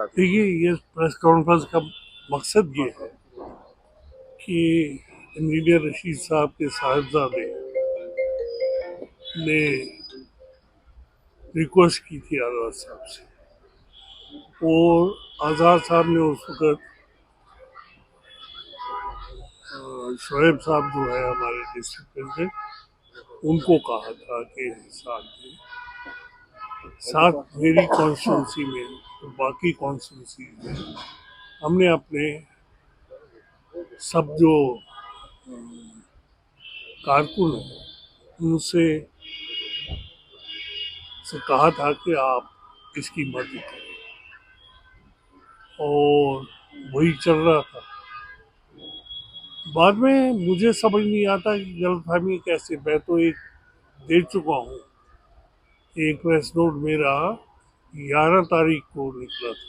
दें। देखिए, ये प्रेस कॉन्फ्रेंस का मकसद ये है कि इंजीनियर रशीद साहब के साहिबजादे ने रिक्वेस्ट की थी आज़ाद साहब से, और आज़ाद साहब ने उस वक्त शोएब साहब जो है हमारे डिस्ट्रिक्ट प्रेसिडेंट, उनको कहा था कि साथ मेरी कॉन्स्टिट्यूंसी में तो बाकी कॉन्स्टिट्यूंसी में हमने अपने सब जो कारकुन हैं उनसे कहा था कि आप इसकी मदद करें, और वही चल रहा था। बाद में मुझे समझ नहीं आता कि गलतफहमी कैसे, मैं तो एक दे चुका हूँ। एक प्रेस नोट मेरा 11 तारीख को निकला था,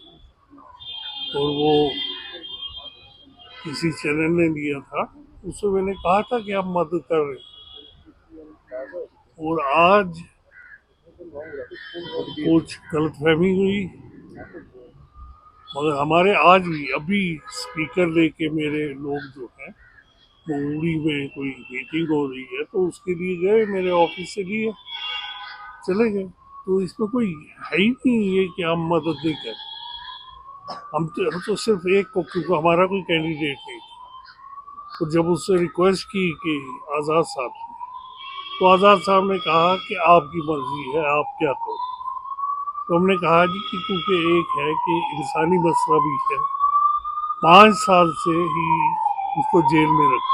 और वो किसी चैनल ने दिया था। उसमें मैंने कहा था कि हम मदद कर रहे हैं, और आज कुछ गलतफहमी हुई। मगर हमारे आज भी अभी स्पीकर लेके मेरे लोग जो हैं वो उड़ी में कोई मीटिंग हो रही है, तो उसके लिए गए, मेरे ऑफिस से लिए चले गए। तो इसमें कोई है ही नहीं ये कि हम मदद नहीं करें। हम तो सिर्फ एक को, क्योंकि हमारा कोई कैंडिडेट नहीं था, तो जब उससे रिक्वेस्ट की कि आज़ाद साहब से, तो आज़ाद साहब ने कहा कि आपकी मर्जी है, आप क्या करो। तो हमने कहा जी कि क्योंकि एक है कि इंसानी मसला भी है, 5 साल से ही उसको जेल में रखा,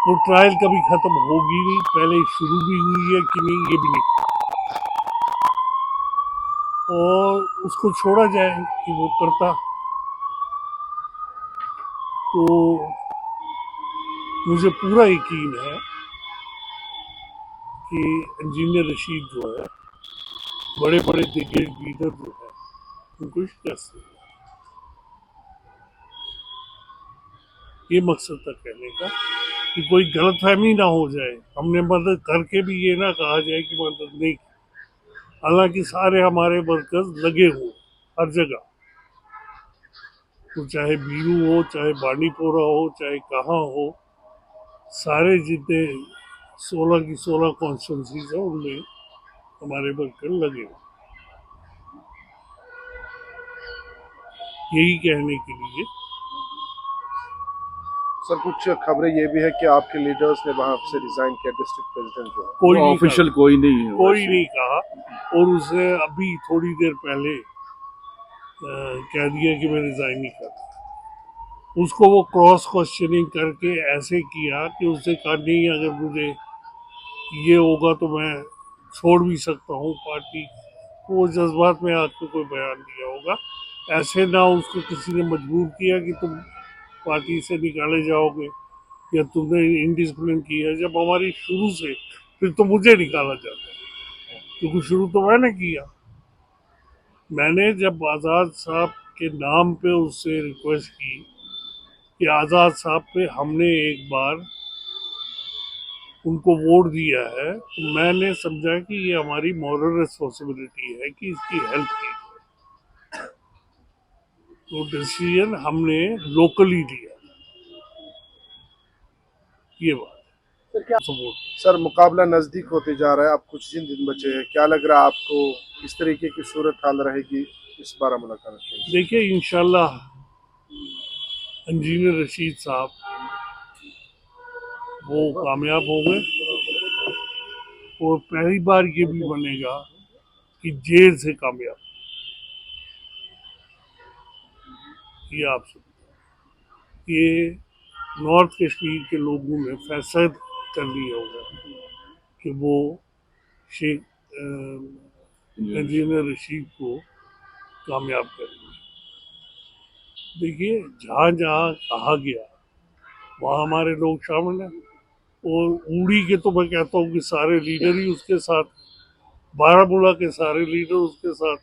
वो ट्रायल कभी खत्म होगी नहीं, पहले शुरू भी हुई है कि नहीं ये भी नहीं, और उसको छोड़ा जाए कि वो करता। तो मुझे पूरा यकीन है कि इंजीनियर रशीद जो है, बड़े बड़े दिग्गज लीडर जो है, उनको शिकस्त देगा। ये मकसद था कहने का, कि कोई गलतफहमी ना हो जाए, हमने मदद करके भी ये ना कहा जाए कि मदद नहीं की। हालांकि सारे हमारे वर्कर्स लगे हुए हर जगह, तो चाहे बीरू हो, चाहे बांडीपोरा हो, चाहे कहाँ हो, सारे जितने 16 की 16 कॉन्स्टिट्यूंसीज है उनमें हमारे वर्कर लगे हुए। यही कहने के लिए। सर कुछ खबरें ये भी है कि आपके लीडर्स ने वहां से रिजाइन किया, डिस्ट्रिक्ट प्रेसिडेंट जो है। कोई नहीं ऑफिशियल कोई नहीं है, कोई नहीं कहा, और उसने अभी थोड़ी देर पहले कह दिया कि मैं रिजाइन नहीं करता। उसको वो क्रॉस क्वेश्चनिंग करके ऐसे किया कि उसने कहा नहीं, अगर मुझे ये होगा तो मैं छोड़ भी सकता हूँ पार्टी। वो जज्बात में आकर कोई बयान दिया होगा। ऐसे ना उसको किसी ने मजबूर किया कि तुम पार्टी से निकाले जाओगे या तुमने इनडिसिप्लिन किया। जब हमारी शुरू से, फिर तो मुझे निकाला जाता है, क्योंकि शुरू तो मैंने किया। मैंने जब आज़ाद साहब के नाम पे उससे रिक्वेस्ट की कि आज़ाद साहब पे हमने एक बार उनको वोट दिया है, तो मैंने समझा कि ये हमारी मॉरल रिस्पॉन्सिबिलिटी है कि इसकी हेल्प की। तो डिसीजन हमने लोकली लिया, ये बात सर क्या सपोर्ट। सर मुकाबला नजदीक होते जा रहा है, अब कुछ ही दिन बचे हैं, क्या लग रहा है आपको, किस तरीके की सूरत हाल रहेगी इस बारामूला का? देखिए, इंशाल्लाह इंजीनियर रशीद साहब वो कामयाब होंगे, और पहली बार ये भी बनेगा कि जेल से कामयाब। ये आप सुन, ये नॉर्थ कश्मीर के लोगों ने फैसला कर लिया होगा कि वो शेख इंजीनियर रशीद को कामयाब करेंगे। देखिए, जहाँ जहाँ कहा गया वहाँ हमारे लोग शामिल हैं, और उड़ी के तो मैं कहता हूँ कि सारे लीडर ही उसके साथ, बारामूला के सारे लीडर उसके साथ।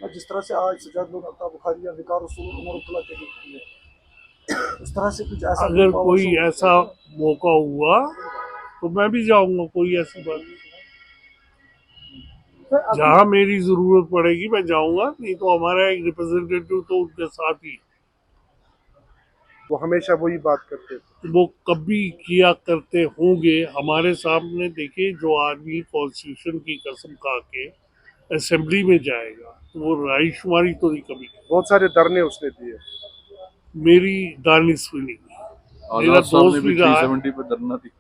जिस तरह से आज सजाद बुखारी या विकार रसूल उमर के उस तरह से कुछ ऐसा अगर कोई ऐसा मौका हुआ तो मैं भी जाऊंगा, कोई ऐसी बात नहीं। तो आपकी जहां मेरी जरूरत पड़ेगी मैं जाऊंगा, नहीं तो हमारा एक रिप्रेजेंटेटिव तो उनके साथ ही है। वो हमेशा वही बात करते थे। वो कभी किया करते होंगे हमारे सामने। देखिए, जो आदमी कॉन्स्टिट्यूशन की कसम खा के असेंबली में जाएगा तो वो रायशुमारी तो नहीं कभी की। बहुत सारे धरने उसने दिए। मेरी दानिश भी नहीं, मेरा आजाद साहब ने दोस्त भी भी रहा है। 370 पे धरना दी।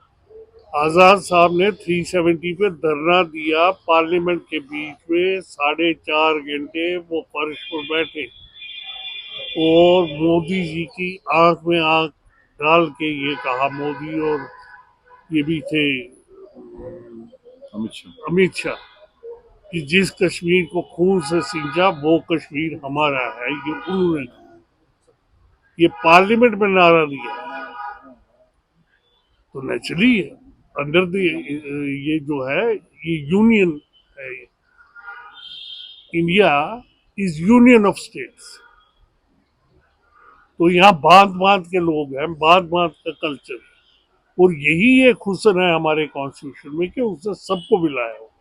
आजाद साहब ने 370 पे धरना दिया पार्लियामेंट के बीच में, 4.5 घंटे वो फर्श पर बैठे और मोदी जी की आंख में आंख डाल के ये कहा, मोदी और ये भी थे अमित शाह। अमित शाह, कि जिस कश्मीर को खून से सींचा वो कश्मीर हमारा है। ये उन्होंने ये पार्लियामेंट में नारा दिया। तो नेचुरली अंडर द ये जो है ये यूनियन है, India is union of states. तो यहाँ बांध बांध के लोग हैं, बांध बांध का कल्चर है, और यही एक हुस्न है हमारे कॉन्स्टिट्यूशन में कि उसने सबको मिलाया हो।